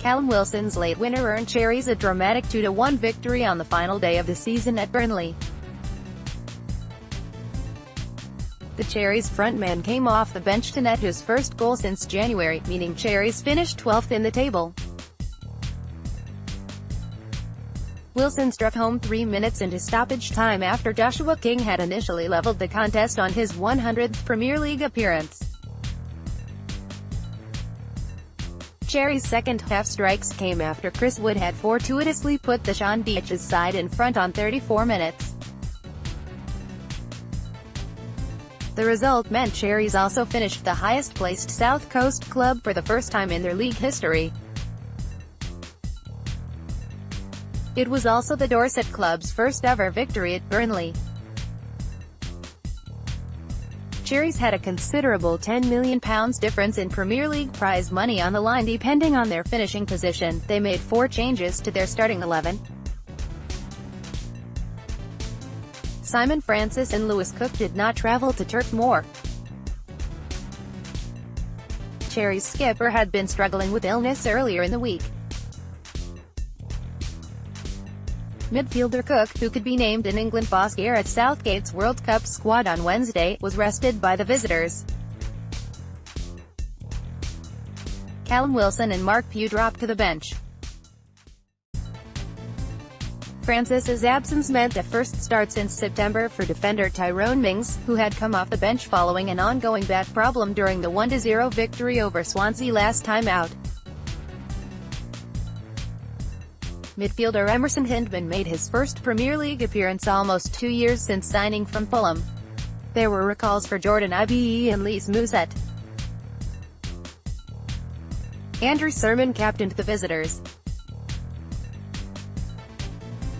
CALLUM Wilson's late winner earned Cherries a dramatic 2-1 victory on the final day of the season at Burnley. The Cherries frontman came off the bench to net his first goal since January, meaning Cherries finished 12th in the table. Wilson struck home 3 minutes into stoppage time after Joshua King had initially levelled the contest on his 100th Premier League appearance. Cherries' second-half strikes came after Chris Wood had fortuitously put the Sean Dyche's side in front on 34 minutes. The result meant Cherries also finished the highest-placed South Coast club for the first time in their league history. It was also the Dorset club's first-ever victory at Burnley. Cherries had a considerable £10 million difference in Premier League prize money on the line depending on their finishing position. They made 4 changes to their starting 11. Simon Francis and Lewis Cook did not travel to Turf Moor. Cherries' skipper had been struggling with illness earlier in the week. Midfielder Cook, who could be named in England boss Gareth Southgate's World Cup squad on Wednesday, was rested by the visitors. CALLUM Wilson and Mark Pugh dropped to the bench. Francis's absence meant a first start since September for defender Tyrone Mings, who had come off the bench following an ongoing back problem during the 1-0 victory over Swansea last time out. Midfielder Emerson Hindman made his first Premier League appearance almost 2 years since signing from Fulham. There were recalls for Jordan Ibe and Lys Mousset. Andrew Sermon captained the visitors.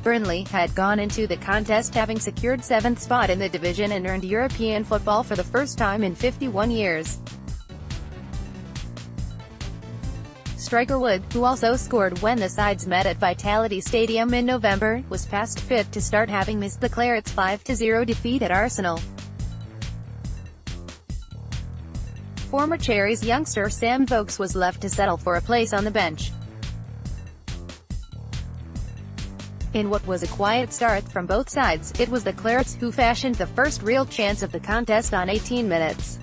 Burnley had gone into the contest having secured 7th spot in the division and earned European football for the first time in 51 years. Striker Wood, who also scored when the sides met at Vitality Stadium in November, was past fit to start having missed the Clarets' 5-0 defeat at Arsenal. Former Cherries youngster Sam Vokes was left to settle for a place on the bench. In what was a quiet start from both sides, it was the Clarets who fashioned the first real chance of the contest on 18 minutes.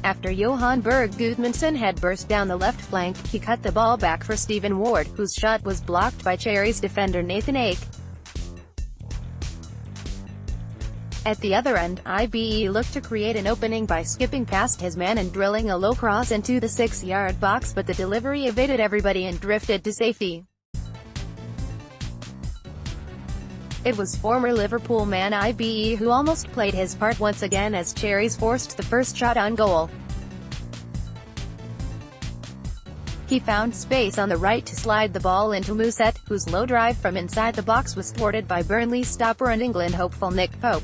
After Johan Berg Gudmundsson had burst down the left flank, he cut the ball back for Stephen Ward, whose shot was blocked by Cherries defender Nathan Ake. At the other end, Ibe looked to create an opening by skipping past his man and drilling a low cross into the 6-yard box, but the delivery evaded everybody and drifted to safety. It was former Liverpool man Ibe who almost played his part once again as Cherries forced the first shot on goal. He found space on the right to slide the ball into Mousset, whose low drive from inside the box was thwarted by Burnley stopper and England hopeful Nick Pope.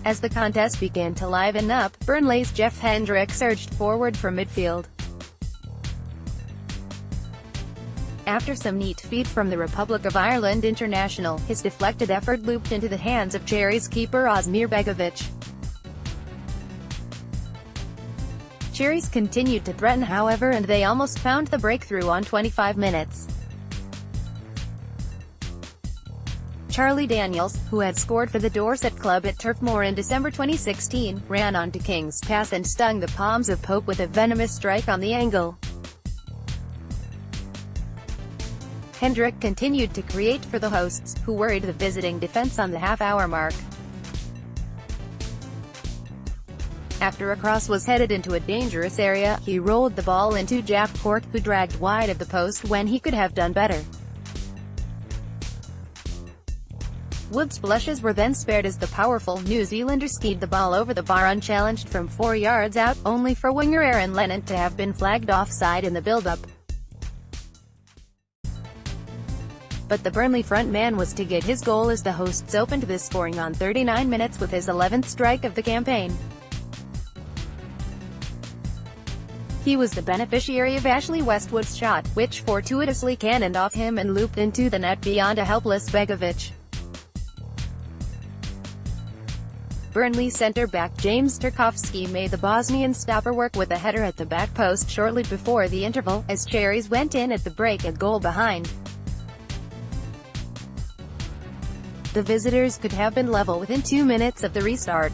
As the contest began to liven up, Burnley's Jeff Hendrick surged forward from midfield. After some neat feet from the Republic of Ireland international, his deflected effort looped into the hands of Cherries keeper Osmir Begovic. Cherries continued to threaten however, and they almost found the breakthrough on 25 minutes. Charlie Daniels, who had scored for the Dorset club at Turf Moor in December 2016, ran onto King's pass and stung the palms of Pope with a venomous strike on the angle. Hendrick continued to create for the hosts, who worried the visiting defence on the half-hour mark. After a cross was headed into a dangerous area, he rolled the ball into Jack Cork, who dragged wide of the post when he could have done better. Wood's blushes were then spared as the powerful New Zealander skied the ball over the bar unchallenged from 4 yards out, only for winger Aaron Lennon to have been flagged offside in the build-up. But the Burnley frontman was to get his goal as the hosts opened the scoring on 39 minutes with his 11th strike of the campaign. He was the beneficiary of Ashley Westwood's shot, which fortuitously cannoned off him and looped into the net beyond a helpless Begovic. Burnley centre-back James Tarkowski made the Bosnian stopper work with a header at the back post shortly before the interval, as Cherries went in at the break a goal behind. The visitors could have been level within 2 minutes of the restart.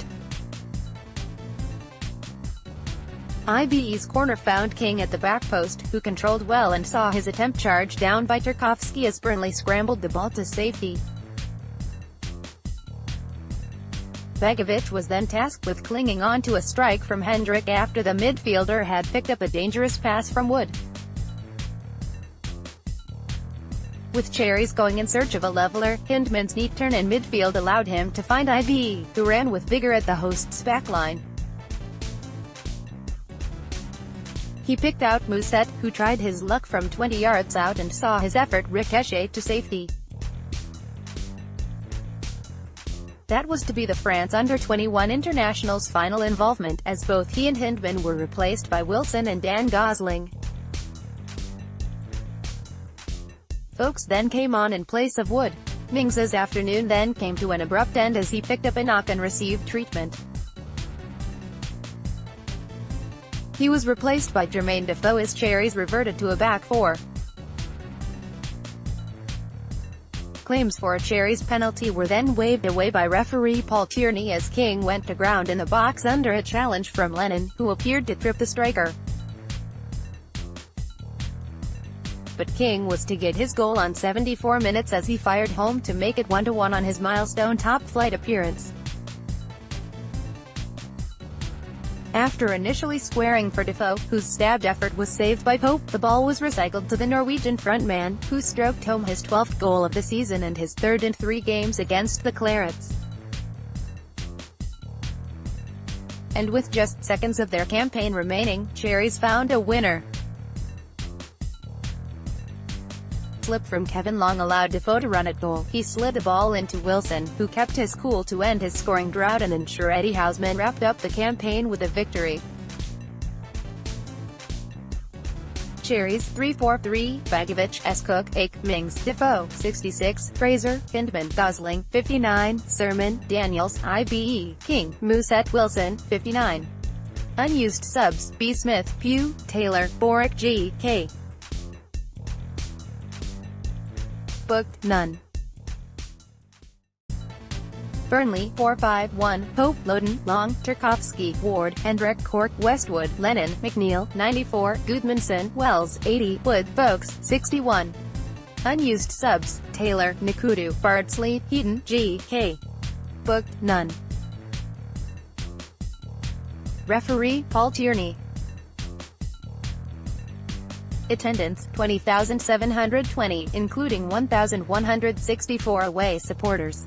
IBE's corner found King at the back post, who controlled well and saw his attempt charged down by Tarkowski as Burnley scrambled the ball to safety. Begovic was then tasked with clinging on to a strike from Hendrick after the midfielder had picked up a dangerous pass from Wood. With Cherries going in search of a leveler, Hindman's neat turn in midfield allowed him to find IBE, who ran with vigour at the host's backline. He picked out Mousset, who tried his luck from 20 yards out and saw his effort ricochet to safety. That was to be the France under-21 international's final involvement, as both he and Hindman were replaced by Wilson and Dan Gosling. Folks then came on in place of Wood. Mings's afternoon then came to an abrupt end as he picked up a knock and received treatment. He was replaced by Jermaine Defoe as Cherries reverted to a back four. Claims for a Cherries penalty were then waved away by referee Paul Tierney as King went to ground in the box under a challenge from Lennon, who appeared to trip the striker. But King was to get his goal on 74 minutes as he fired home to make it 1-1 on his milestone top-flight appearance. After initially squaring for Defoe, whose stabbed effort was saved by Pope, the ball was recycled to the Norwegian frontman, who stroked home his 12th goal of the season and his third in 3 games against the Clarets. And with just seconds of their campaign remaining, Cherries found a winner. Slip from Kevin Long allowed Defoe to run at goal. He slid the ball into Wilson, who kept his cool to end his scoring drought and ensure Eddie Houseman wrapped up the campaign with a victory. Cherries 3-4-3, Begovic, Cook, Ake, Mings, Defoe 66, Fraser, Hindman, Gosling 59, Sermon, Daniels, IBE, King, Mousset, Wilson 59. Unused subs: B. Smith, Pugh, Taylor, Boric, G. K. Booked, none. Burnley 4-5-1, Pope, Loden, Long, Tarkowski, Ward, Hendrick, Cork, Westwood, Lennon, McNeil 94, Gudmundsson, Wells 80, Wood, Folks 61. Unused subs: Taylor, Nkudu, Bardsley, Heaton, G. K. Booked, none. Referee Paul Tierney. Attendance 20,720, including 1,164 away supporters.